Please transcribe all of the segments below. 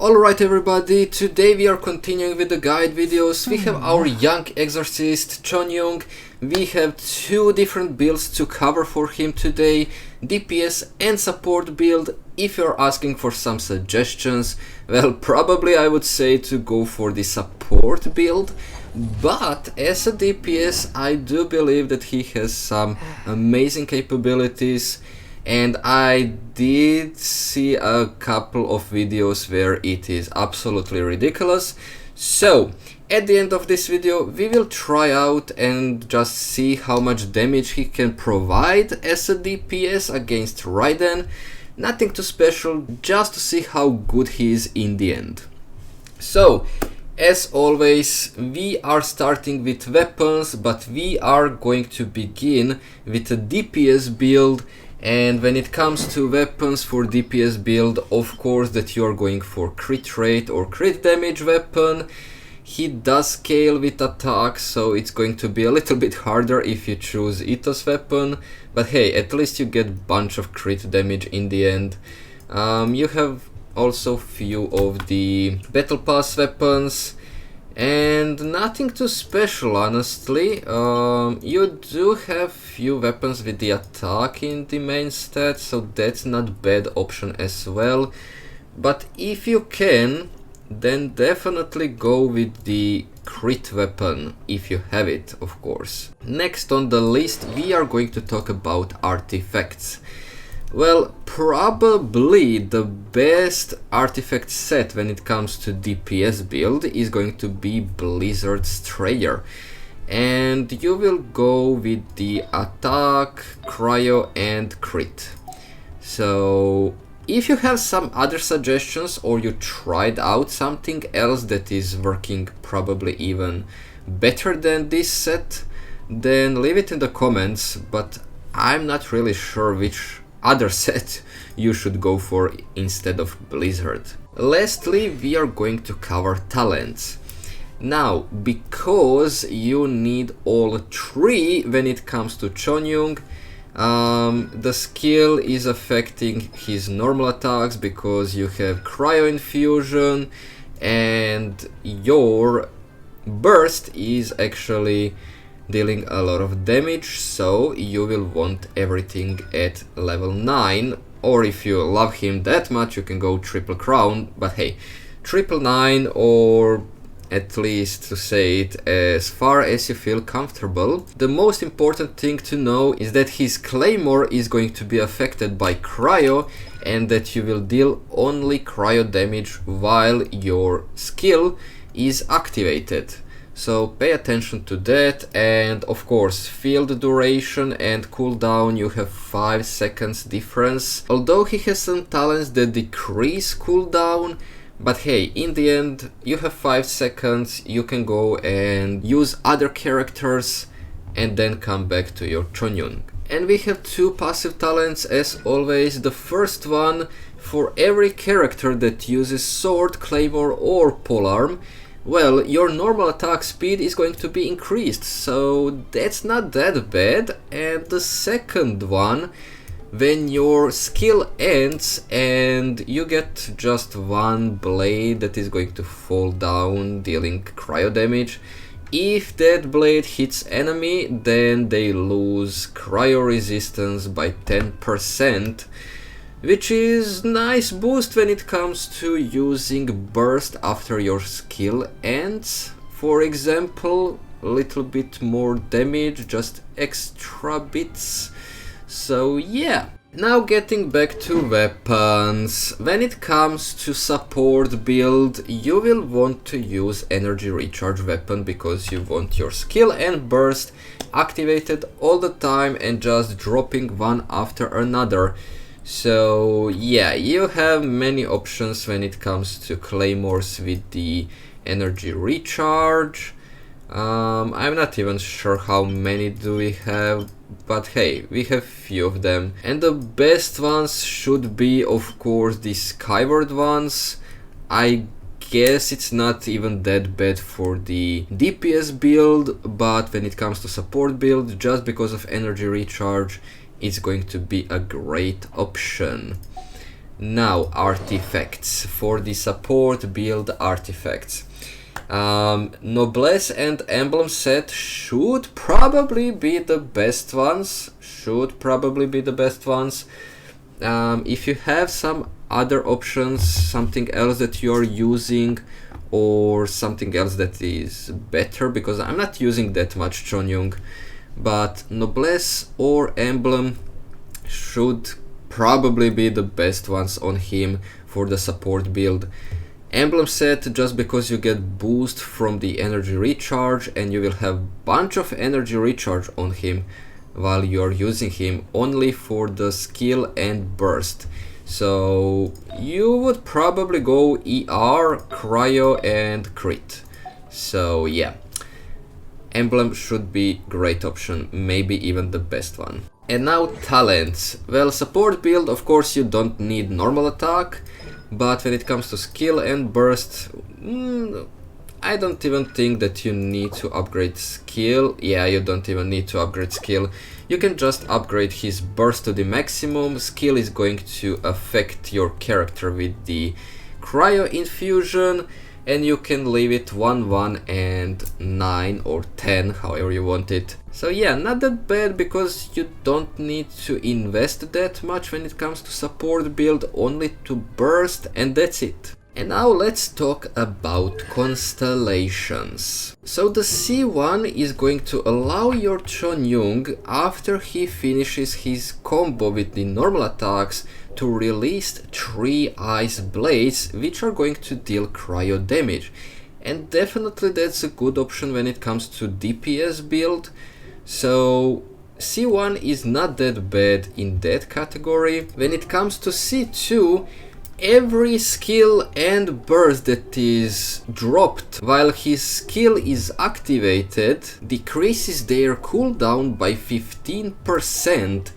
Alright everybody, today we are continuing with the guide videos. We have our young exorcist Chongyun. We have two different builds to cover for him today, DPS and support build. If you're asking for some suggestions, well, probably I would say to go for the support build. But as a DPS, I do believe that he has some amazing capabilities. And I did see a couple of videos where it is absolutely ridiculous. So at the end of this video we will try out and just see how much damage he can provide as a DPS against Raiden. Nothing too special, just to see how good he is in the end. So as always, we are starting with weapons, but we are going to begin with a DPS build. And when it comes to weapons for DPS build, of course that you are going for crit rate or crit damage weapon. He does scale with attack, so it's going to be a little bit harder if you choose Ethos weapon. But hey, at least you get bunch of crit damage in the end. You have also few of the battle pass weapons. And nothing too special, honestly. You do have few weapons with the attack in the main stat, so that's not bad option as well. But if you can, then definitely go with the crit weapon, if you have it, of course. Next on the list, we are going to talk about artifacts. Well, probably the best artifact set when it comes to DPS build is going to be Blizzard Strayer. And you will go with the attack, cryo and crit. So if you have some other suggestions or you tried out something else that is working probably even better than this set, then leave it in the comments, but I'm not really sure which other set you should go for instead of Blizzard. Lastly, we are going to cover talents. Now, because you need all three when it comes to Chongyun, the skill is affecting his normal attacks because you have cryo infusion, and your burst is actually dealing a lot of damage, so you will want everything at level 9, or if you love him that much you can go triple crown, but hey, triple 9, or at least to say it as far as you feel comfortable. The most important thing to know is that his claymore is going to be affected by cryo, and that you will deal only cryo damage while your skill is activated. So pay attention to that. And of course, field duration and cooldown, you have 5 seconds difference. Although he has some talents that decrease cooldown, but hey, in the end you have 5 seconds, you can go and use other characters and then come back to your Chongyun. And we have 2 passive talents as always. The first one, for every character that uses sword, claymore or polearm, well, your normal attack speed is going to be increased, so that's not that bad. And the second one, when your skill ends and you get just one blade that is going to fall down dealing cryo damage, if that blade hits enemy, then they lose cryo resistance by 10%. Which is nice boost when it comes to using burst after your skill ends. For example, a little bit more damage, just extra bits. So yeah. Now getting back to weapons. When it comes to support build, you will want to use energy recharge weapon because you want your skill and burst activated all the time and just dropping one after another. So yeah, you have many options when it comes to claymores with the energy recharge. I'm not even sure how many do we have, but hey, we have few of them. And the best ones should be, of course, the skyward ones. I guess it's not even that bad for the DPS build, but when it comes to support build, just because of energy recharge, it's going to be a great option. Now, artifacts. For the support build artifacts. Noblesse and emblem set should probably be the best ones. If you have some other options, something else that you're using, or something else that is better, because I'm not using that much Chongyun, but Noblesse or Emblem should probably be the best ones on him for the support build. Emblem set just because you get boost from the energy recharge, and you will have bunch of energy recharge on him while you're using him only for the skill and burst. So you would probably go ER, cryo and crit. So yeah, emblem should be great option, maybe even the best one. And now talents. Well, support build, of course you don't need normal attack, but when it comes to skill and burst, I don't even think that you need to upgrade skill. Yeah, you don't even need to upgrade skill. You can just upgrade his burst to the maximum. Skill is going to affect your character with the cryo infusion, and you can leave it 1, 1 and 9 or 10, however you want it. So yeah, not that bad, because you don't need to invest that much when it comes to support build, only to burst, and that's it. And now let's talk about Constellations. So the C1 is going to allow your Chongyun, after he finishes his combo with the normal attacks, to release 3 ice blades, which are going to deal cryo damage. And definitely that's a good option when it comes to DPS build. So C1 is not that bad in that category. When it comes to C2, every skill and burst that is dropped while his skill is activated decreases their cooldown by 15%.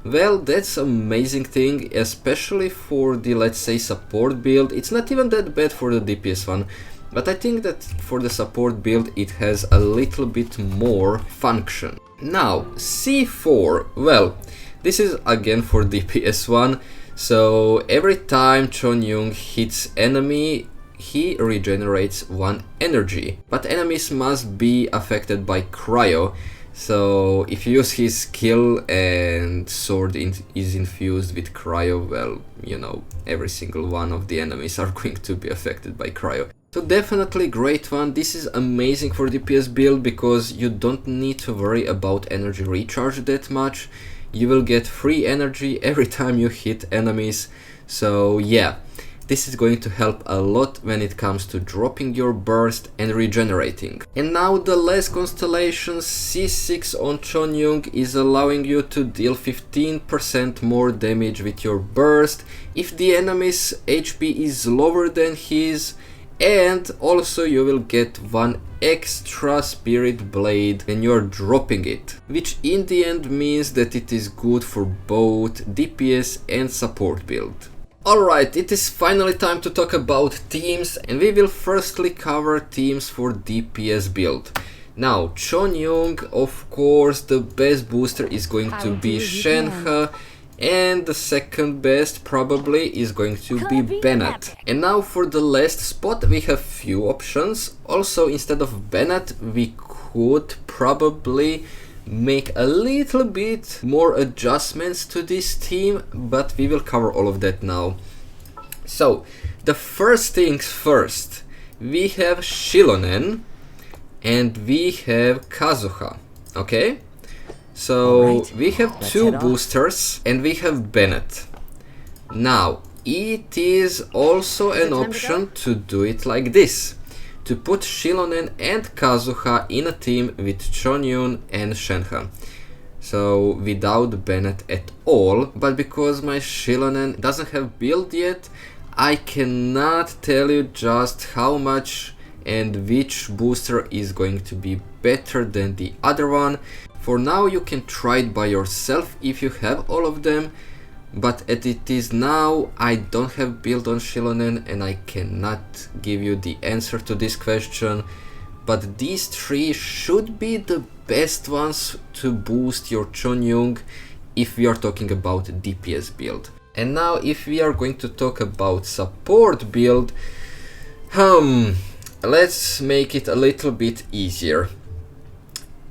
Well, that's amazing thing, especially for the, let's say, support build. It's not even that bad for the DPS one, but I think that for the support build it has a little bit more function. Now, C4, well, this is again for DPS one. So every time Chongyun hits enemy, he regenerates 1 energy. But enemies must be affected by cryo. So if you use his skill and sword is infused with cryo, well, you know, every single one of the enemies are going to be affected by cryo. So definitely great one. This is amazing for DPS build, because you don't need to worry about energy recharge that much. You will get free energy every time you hit enemies. So yeah, this is going to help a lot when it comes to dropping your burst and regenerating. And now the last constellation, C6 on Chongyun, is allowing you to deal 15% more damage with your burst if the enemy's HP is lower than his, and also you will get 1 extra spirit blade when you're dropping it, which in the end means that it is good for both DPS and support build. Alright, it is finally time to talk about teams, and we will firstly cover teams for DPS build. Now, Chongyun, of course, the best booster is going to be Shenhe, and the second best probably is going to be Bennett. And now for the last spot we have few options. Also, instead of Bennett we could probably make a little bit more adjustments to this team, but we will cover all of that now. So the first things first, we have Shilonen and we have Kazuha, okay? So we have 2 boosters and we have Bennett. Now it is also an option to do it like this, to put Shilonen and Kazuha in a team with Chongyun and Shenhe. So without Bennett at all, but because my Shilonen doesn't have build yet, I cannot tell you just how much and which booster is going to be better than the other one. For now you can try it by yourself if you have all of them, but as it is now, I don't have build on Shilonen and I cannot give you the answer to this question. But these 3 should be the best ones to boost your Chongyun if we are talking about DPS build. And now if we are going to talk about support build, let's make it a little bit easier.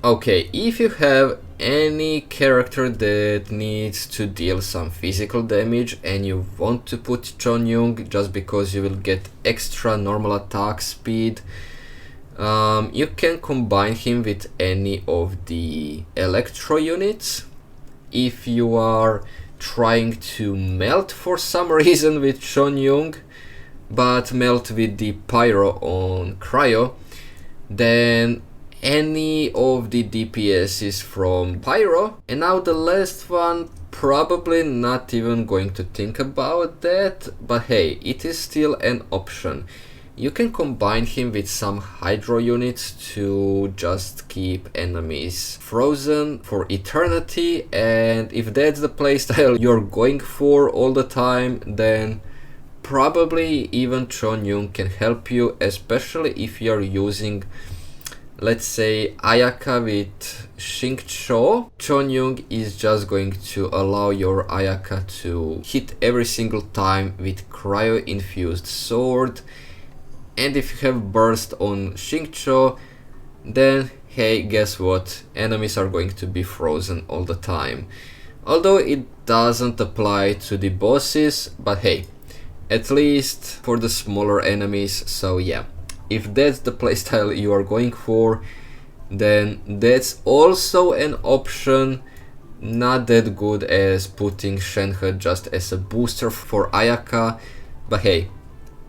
Okay, if you have any character that needs to deal some physical damage and you want to put Chongyun just because you will get extra normal attack speed, you can combine him with any of the electro units. If you are trying to melt for some reason with Chongyun, but melt with the pyro on cryo, then any of the DPSs from pyro. And now the last one, probably not even going to think about that, but hey, it is still an option. You can combine him with some hydro units to just keep enemies frozen for eternity, and if that's the playstyle you're going for all the time, then probably even Chongyun can help you, especially if you're using, let's say, Ayaka with Xingqiu. Chongyun is just going to allow your Ayaka to hit every single time with cryo-infused sword. And if you have burst on Xingqiu, then hey, guess what? Enemies are going to be frozen all the time. Although it doesn't apply to the bosses, but hey, at least for the smaller enemies. So yeah, if that's the playstyle you are going for, then that's also an option. Not that good as putting Shenhe just as a booster for Ayaka, but hey,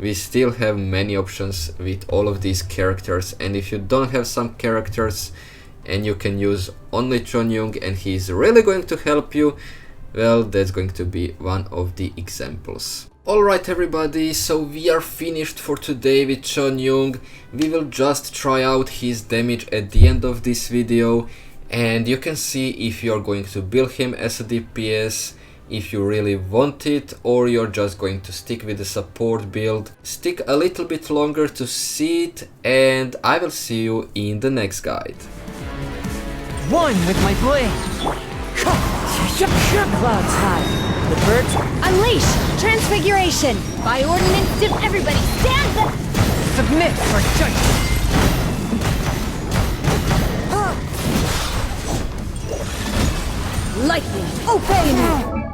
we still have many options with all of these characters. And if you don't have some characters and you can use only Chongyun and he's really going to help you, well, that's going to be one of the examples. Alright everybody, so we are finished for today with Chongyun. We will just try out his damage at the end of this video, and you can see if you're going to build him as a DPS, if you really want it, or you're just going to stick with the support build. Stick a little bit longer to see it, and I will see you in the next guide. One with my blade! Clouds high! The birds Unleash! Transfiguration! By ordinance, did everybody stand the... submit for judgment! Lightning, obey me!